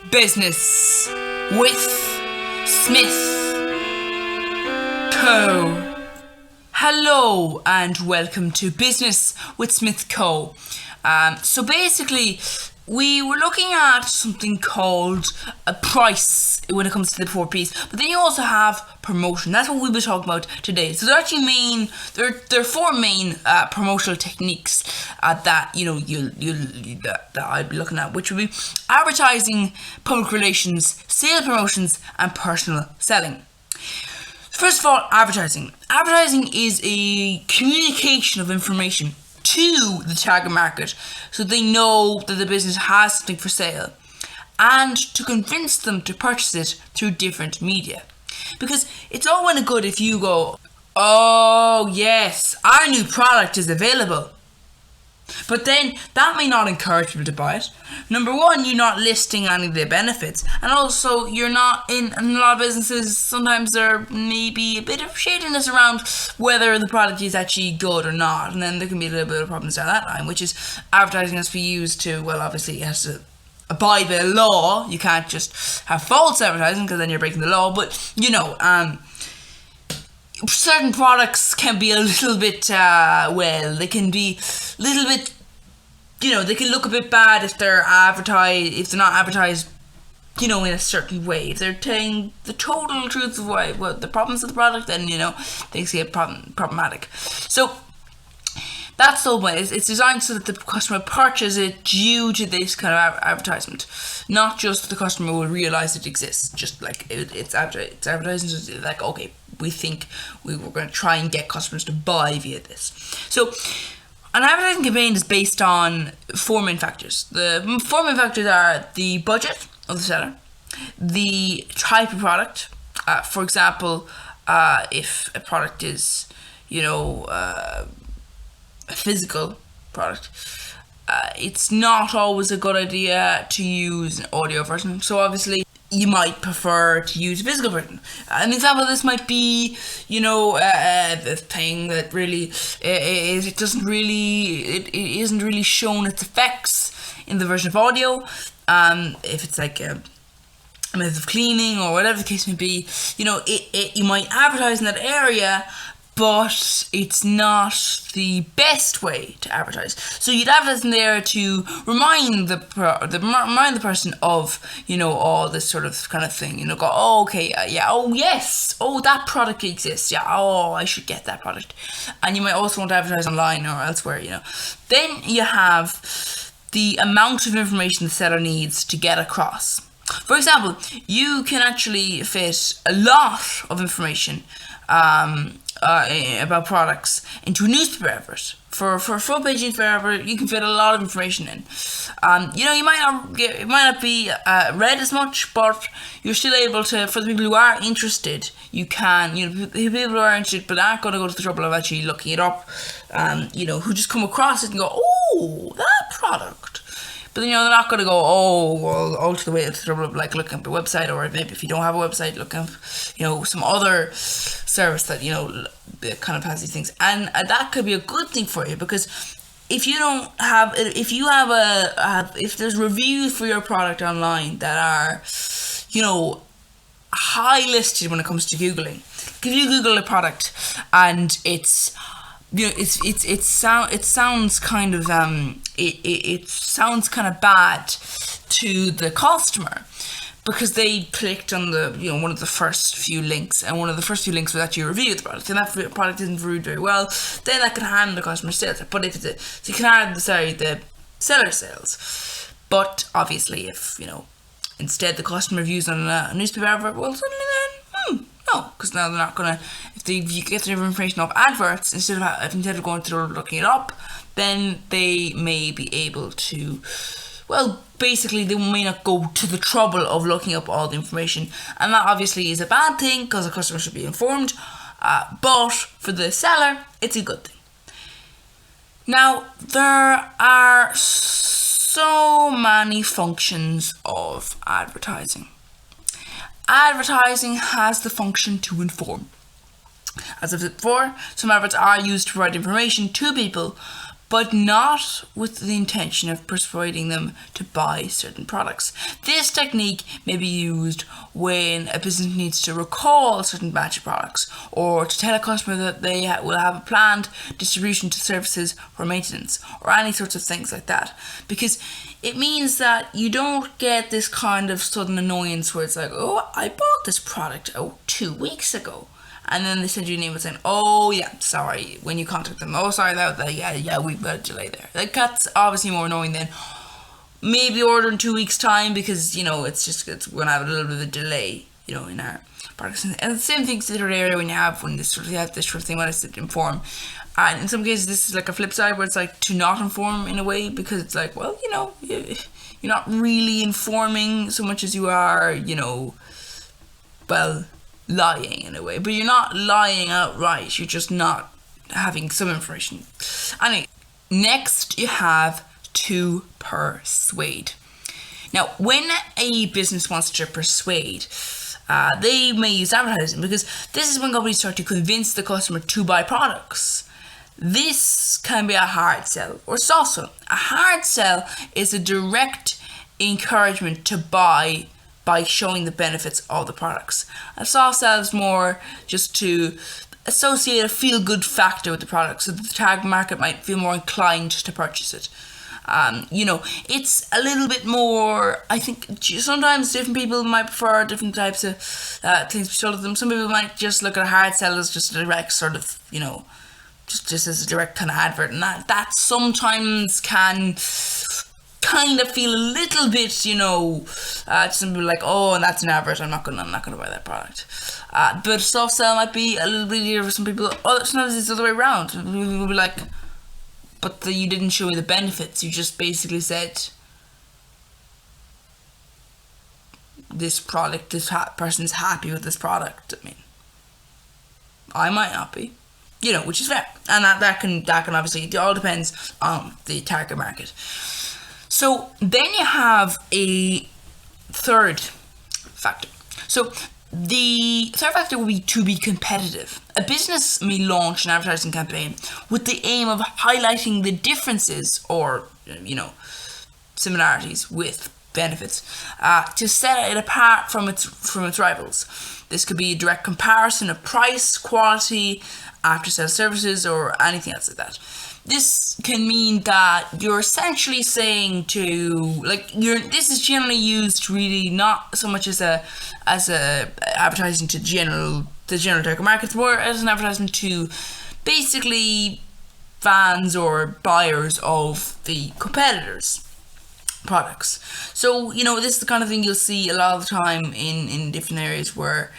Business with Smith Co. Hello and welcome to Business with Smith Co. So basically, we were looking at something called a price when it comes to the 4 P's, but then you also have promotion. That's what we'll be talking about today. So there are 4 main promotional techniques that that I'll be looking at, which would be advertising, public relations, sale promotions, and personal selling. First of all, advertising. Advertising is a communication of information to the target market so they know that the business has something for sale and to convince them to purchase it through different media. Because it's all well and good if you go, oh yes, our new product is available. But then that may not encourage people to buy it. Number one, you're not listing any of the benefits, and also you're not in a lot of businesses. Sometimes there may be a bit of shadiness around whether the product is actually good or not, and then there can be a little bit of problems down that line, which is advertising has to be used to, well, obviously it has to abide by the law. You can't just have false advertising because then you're breaking the law. But certain products can be a little bit, they can be a little bit, they can look a bit bad if they're not advertised, in a certain way. If they're telling the total truth of what the problems of the product, then, they see it problematic. So, that's the way. It's designed so that the customer purchases it due to this kind of advertisement, not just the customer will realise it exists. Just like it's advertising, like, okay, we think we're going to try and get customers to buy via this. So, an advertising campaign is based on 4 main factors. The 4 main factors are the budget of the seller, the type of product. For example, if a product is, a physical product, it's not always a good idea to use an audio version. So obviously you might prefer to use a physical version. An example of this might be, the thing that really it isn't really shown its effects in the version of audio. If it's like a method of cleaning or whatever the case may be, you might advertise in that area, but it's not the best way to advertise. So you'd advertise in there to remind the person of, all this sort of kind of thing. Go, oh, okay, oh yes, oh, that product exists. Yeah, oh, I should get that product. And you might also want to advertise online or elsewhere. Then you have the amount of information the seller needs to get across. For example, you can actually fit a lot of information about products into a newspaper advert. For a full page newspaper advert, you can fit a lot of information in. It might not be read as much, but you're still able to. For the people who are interested, you can. People who are interested but aren't going to go to the trouble of actually looking it up. Who just come across it and go, oh, that product. But then, they're not going to go, all to the way to the trouble of like looking up a website, or maybe if you don't have a website, look up, some other service that, kind of has these things. And that could be a good thing for you, because if there's reviews for your product online that are, high listed when it comes to Googling. If you Google a product and it's, it sounds kind of bad to the customer because they clicked on the one of the first few links, and one of the first few links was actually a review of the product, and that product isn't reviewed very well. Then that can harm the customer sales. But if it can harm the seller sales. But obviously, if instead the customer views on a newspaper advert, well, suddenly then no, because now they're not gonna. If you get their information off adverts instead of going through looking it up, then they may be able to. Well, basically, they may not go to the trouble of looking up all the information, and that obviously is a bad thing because the customer should be informed. But for the seller, it's a good thing. Now, there are so many functions of advertising. Advertising has the function to inform. As I said before, some adverts are used to provide information to people, but not with the intention of persuading them to buy certain products. This technique may be used when a business needs to recall a certain batch of products, or to tell a customer that they will have a planned distribution to services for maintenance, or any sorts of things like that. Because it means that you don't get this kind of sudden annoyance where it's like, oh, I bought this product 2 weeks ago. And then they send you an email saying, oh yeah, sorry, when you contact them, oh sorry, we've got a delay there. Like, that's obviously more annoying than maybe order in 2 weeks' time, because, you know, it's going to have a little bit of a delay, you know, in our products. And the same thing's the other area when you have this sort of thing when I said inform. And in some cases, this is like a flip side where it's like to not inform in a way, because it's like, well, you know, you're not really informing so much as you are, you know, well, lying in a way. But you're not lying outright, you're just not having some information. Anyway, next you have to persuade. Now, when a business wants to persuade, they may use advertising, because this is when companies start to convince the customer to buy products. This can be a hard sell or soft sell. A hard sell is a direct encouragement to buy by showing the benefits of the products. A soft sell is more just to associate a feel-good factor with the product, so that the target market might feel more inclined to purchase it. You know, it's a little bit more, I think sometimes different people might prefer different types of things to be sold to them. Some people might just look at a hard sell as just a direct sort of, you know, just as a direct kind of advert, and that sometimes can kind of feel a little bit, you know, some people like, oh, and that's an advert, I'm not gonna buy that product. But soft sell might be a little bit easier for some people. Oh, sometimes it's the other way around. People will be like, but you didn't show me the benefits. You just basically said this product, this person's happy with this product. I mean, I might not be, you know, which is fair, and that can obviously, it all depends on the target market. So then you have a third factor. So the third factor will be to be competitive. A business may launch an advertising campaign with the aim of highlighting the differences, or, you know, similarities with benefits, to set it apart from its rivals. This could be a direct comparison of price, quality, after-sales services, or anything else like that. This can mean that you're essentially saying to, like, this is generally used really not so much as a advertising to the general target market, more as an advertisement to basically fans or buyers of the competitors' products. So, you know, this is the kind of thing you'll see a lot of the time in different areas, where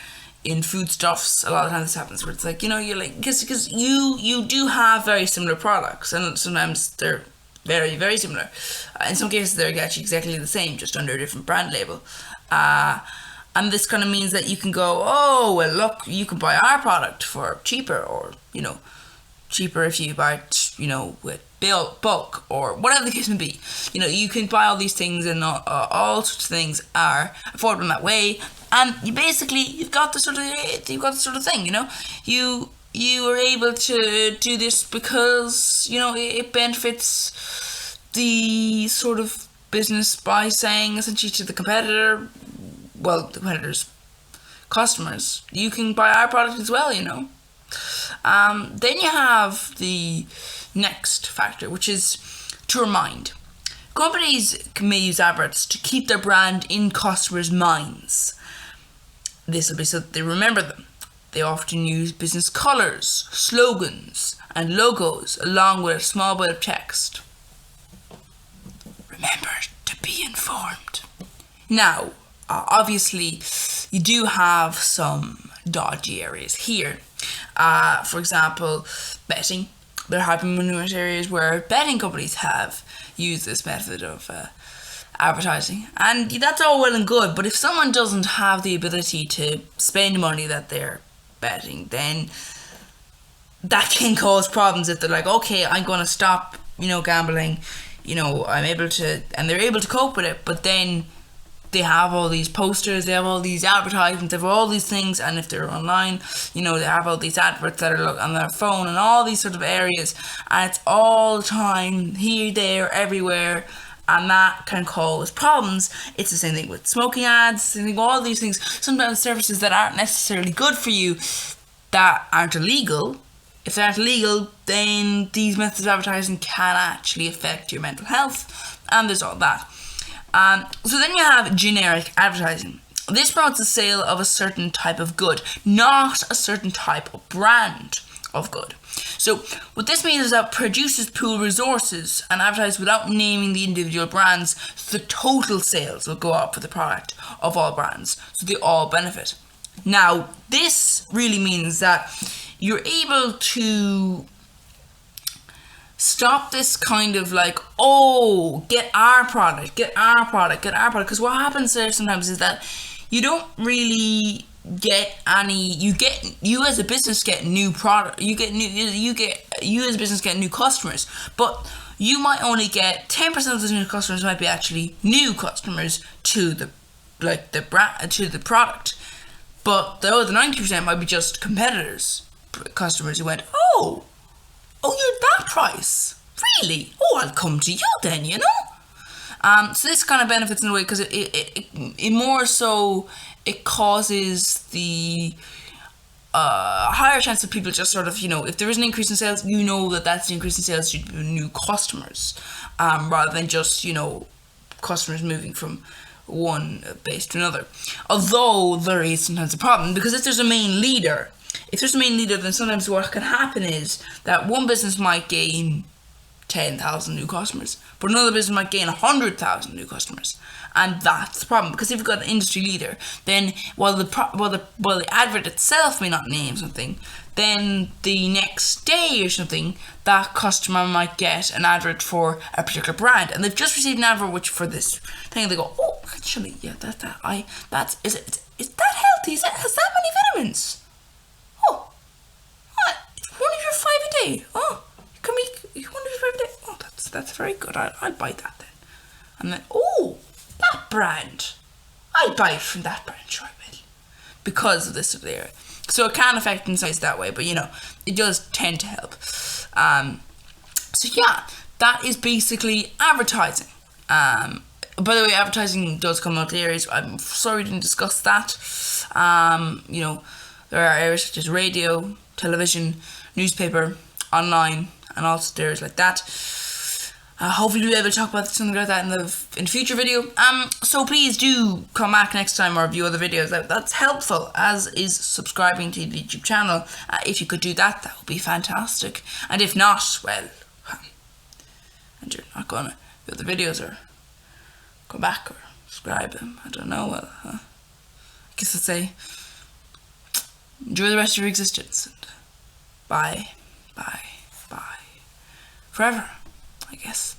in foodstuffs, a lot of times this happens, where it's like, you know, you're like, because you do have very similar products, and sometimes they're very, very similar. In some cases, they're actually exactly the same, just under a different brand label. And this kind of means that you can go, oh, well, look, you can buy our product for cheaper, or, you know, cheaper if you buy it, you know, with bulk, or whatever the case may be. You know, you can buy all these things, and all sorts of things are affordable in that way. And you've got the sort of thing, you know. You are able to do this because, you know, it benefits the sort of business by saying essentially to the competitor, well, the competitor's customers, you can buy our product as well, you know. Then you have the next factor, which is to remind. Companies may use adverts to keep their brand in customers' minds. This will be so that they remember them. They often use business colours, slogans, and logos along with a small bit of text. Remember to be informed. Now, obviously, you do have some dodgy areas here. For example, betting. There have been numerous areas where betting companies have used this method of advertising, and that's all well and good, but if someone doesn't have the ability to spend money that they're betting, then that can cause problems. If they're like, okay, I'm going to stop, you know, gambling, you know, I'm able to, and they're able to cope with it, but then they have all these posters, they have all these advertisements, they have all these things, and if they're online, you know, they have all these adverts that are on their phone and all these sort of areas, and it's all the time, here, there, everywhere, and that can cause problems. It's the same thing with smoking ads, all these things. Sometimes services that aren't necessarily good for you, that aren't illegal. If they aren't illegal, then these methods of advertising can actually affect your mental health, and there's all that. So then you have generic advertising. This promotes the sale of a certain type of good, not a certain type of brand of good. So what this means is that producers pool resources and advertise without naming the individual brands, so the total sales will go up for the product of all brands, so they all benefit. Now, this really means that you're able to stop this kind of like, oh, get our product, because what happens there sometimes is that you don't really get any, you as a business get new product, you as a business get new customers, but you might only get 10% of those new customers might be actually new customers to the brand, to the product, but the other 90% might be just competitors, customers who went, oh, you're that price, really? Oh, I'll come to you then, you know. So this kind of benefits in a way because it more so it causes the higher chance of people just sort of, you know, if there is an increase in sales, you know that's the increase in sales due to new customers, rather than just, you know, customers moving from one base to another. Although there is sometimes a problem, because if there's a main leader, then sometimes what can happen is that one business might gain 10,000 new customers, but another business might gain 100,000 new customers, and that's the problem. Because if you've got an industry leader, then while the advert itself may not name something, then the next day or something, that customer might get an advert for a particular brand, and they've just received an advert which for this thing, they go, oh, actually, yeah, is that healthy? Has that many vitamins? Oh, it's one of your 5 a day. Oh, you can make 1 of your 5 a day. Oh, that's very good. I'll buy that then. And then, oh, that brand, I'll buy it from that brand, sure I will, because of this or there. So it can affect insights that way, but you know, it does tend to help. So yeah, that is basically advertising. By the way, advertising does come out of areas. I'm sorry we didn't discuss that. You know, there are areas such as radio, television, newspaper, online, and also areas like that. Hopefully we'll be able to talk about something like that in the future video. So please do come back next time or view other videos. That's helpful, as is subscribing to the YouTube channel. If you could do that, that would be fantastic. And if not, well, and you're not gonna view the videos or go back or subscribe them, I don't know, well, I guess I'd say enjoy the rest of your existence, and bye, forever, I guess.